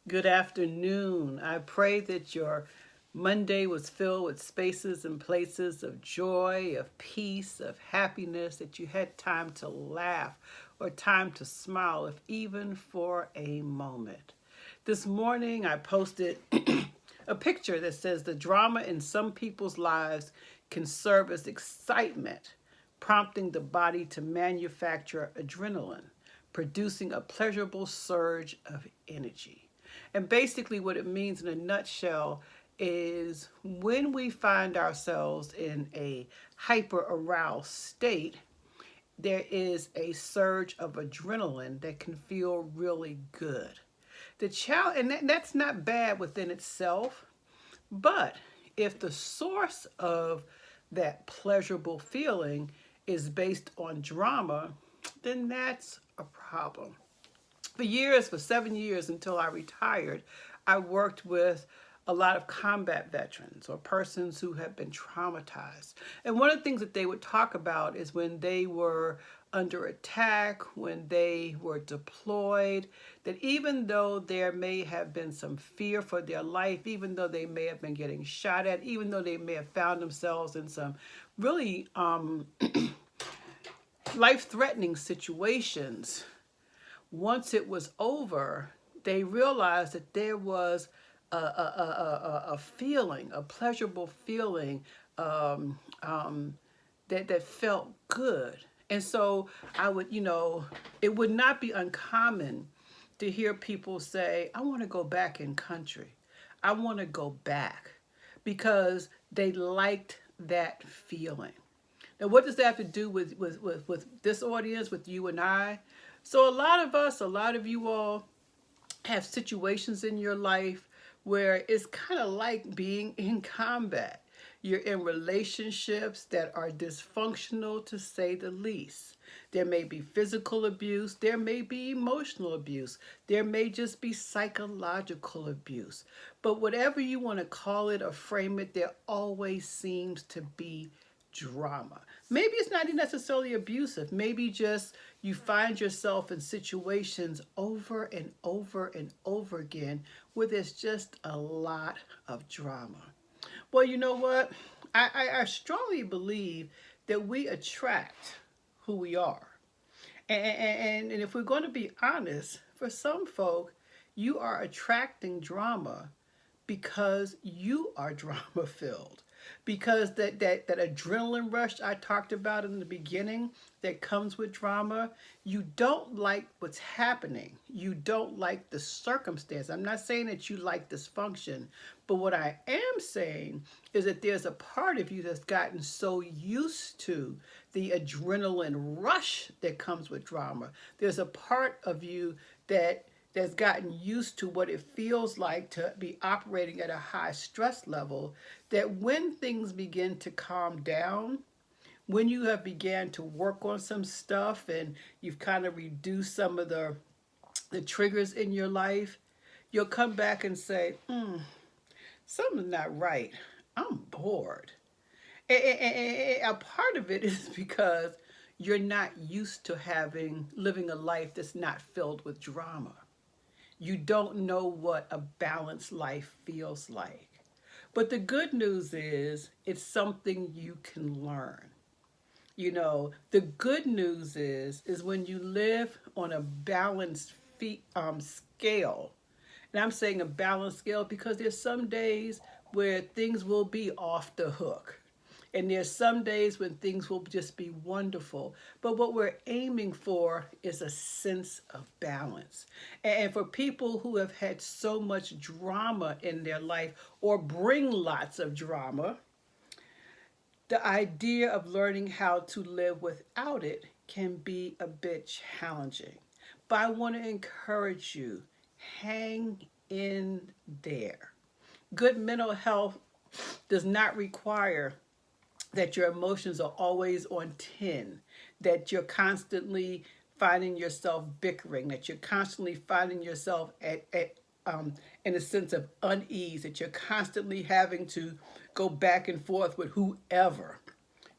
Good afternoon. I pray that your Monday was filled with spaces and places of joy, of peace, of happiness, that you had time to laugh or time to smile, if even for a moment. This morning, I posted a picture that says the drama in some people's lives can serve as excitement, prompting the body to manufacture adrenaline, producing a pleasurable surge of energy. And basically, what it means in a nutshell is when we find ourselves in a hyper aroused state, there is a surge of adrenaline that can feel really good. The challenge, and that's not bad within itself, but if the source of that pleasurable feeling is based on drama, then that's a problem. For years, for 7 years until I retired, I worked with a lot of combat veterans or persons who have been traumatized. And one of the things that they would talk about is when they were under attack, when they were deployed, that even though there may have been some fear for their life, even though they may have been getting shot at, even though they may have found themselves in some really life threatening situations, once it was over, they realized that there was a feeling, a pleasurable feeling that felt good. And so I would, it would not be uncommon to hear people say, I want to go back in country. I want to go back because they liked that feeling. Now, what does that have to do with this audience, with you and I? So, a lot of us, a lot of you all have situations in your life where it's kind of like being in combat. You're in relationships that are dysfunctional to say the least. There may be physical abuse, there may be emotional abuse, there may just be psychological abuse. But whatever you want to call it or frame it, there always seems to be drama. Maybe it's not necessarily abusive. Maybe just you find yourself in situations over and over and over again where there's just a lot of drama. Well, you know what? I strongly believe that we attract who we are. And if we're going to be honest, for some folk, you are attracting drama because you are drama filled. Because that adrenaline rush I talked about in the beginning that comes with drama, you don't like what's happening. You don't like the circumstance. I'm not saying that you like dysfunction, but what I am saying is that there's a part of you that's gotten so used to the adrenaline rush that comes with drama. There's a part of you that's gotten used to what it feels like to be operating at a high stress level, that when things begin to calm down, when you have began to work on some stuff and you've kind of reduced some of the triggers in your life, you'll come back and say, something's not right. I'm bored. And a part of it is because you're not used to living a life that's not filled with drama. You don't know what a balanced life feels like. But the good news is it's something you can learn. The good news is when you live on a balanced scale, and I'm saying a balanced scale because there's some days where things will be off the hook. And there's some days when things will just be wonderful. But what we're aiming for is a sense of balance. And for people who have had so much drama in their life or bring lots of drama, the idea of learning how to live without it can be a bit challenging. But I want to encourage you, hang in there. Good mental health does not require that your emotions are always on 10, that you're constantly finding yourself bickering, that you're constantly finding yourself in a sense of unease, that you're constantly having to go back and forth with whoever.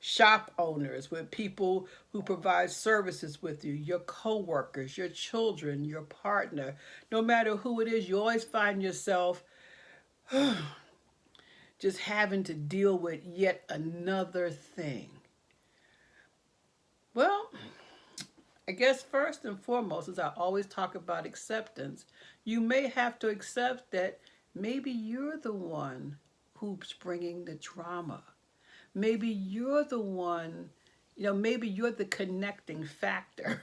shop owners, with people who provide services with you, your coworkers, your children, your partner. No matter who it is, you always find yourself just having to deal with yet another thing. Well, I guess first and foremost, as I always talk about acceptance, you may have to accept that maybe you're the one who's bringing the drama. Maybe you're the one, maybe you're the connecting factor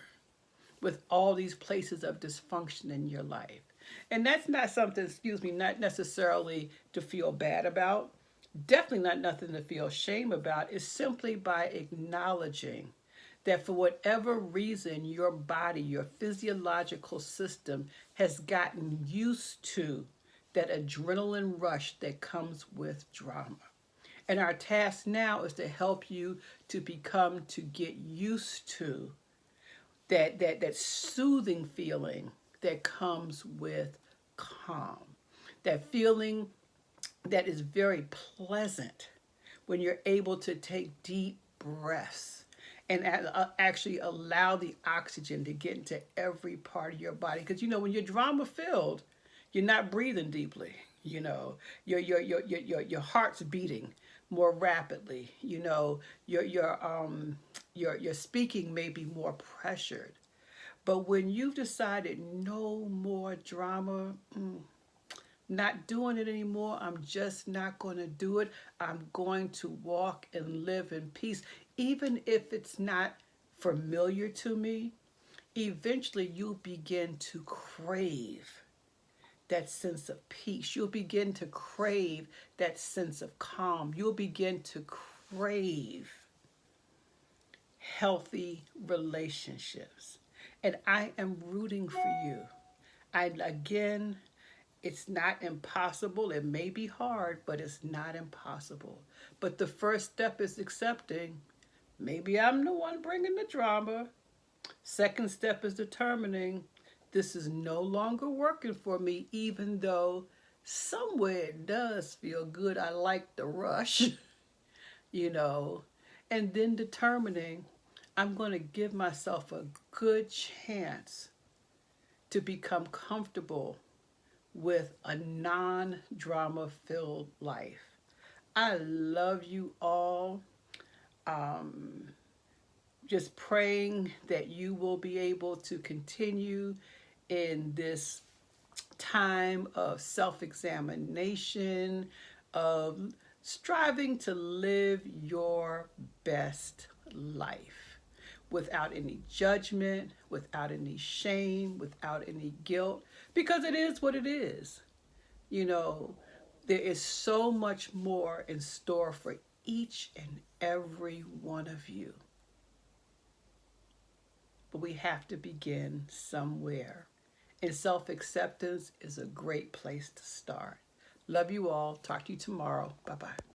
with all these places of dysfunction in your life. And that's not something, excuse me, not necessarily to feel bad about. Definitely not nothing to feel shame about. It's simply by acknowledging that for whatever reason, your body, your physiological system has gotten used to that adrenaline rush that comes with drama. And our task now is to help you to get used to that soothing feeling that comes with calm. That feeling that is very pleasant when you're able to take deep breaths and actually allow the oxygen to get into every part of your body. Because when you're drama filled, you're not breathing deeply. Your heart's beating more rapidly. Your speaking may be more pressured. But when you've decided no more drama, not doing it anymore, I'm just not going to do it. I'm going to walk and live in peace. Even if it's not familiar to me, eventually you'll begin to crave that sense of peace. You'll begin to crave that sense of calm. You'll begin to crave healthy relationships. And I am rooting for you. Again, it's not impossible. It may be hard, but it's not impossible. But the first step is accepting, maybe I'm the one bringing the drama. Second step is determining this is no longer working for me, even though somewhere it does feel good. I like the rush, you know. And then determining I'm going to give myself a good chance to become comfortable with a non-drama filled life. I love you all. Just praying that you will be able to continue in this time of self-examination, of striving to live your best life without any judgment, without any shame, without any guilt, because it is what it is. There is so much more in store for each and every one of you. But we have to begin somewhere. And self-acceptance is a great place to start. Love you all. Talk to you tomorrow. Bye-bye.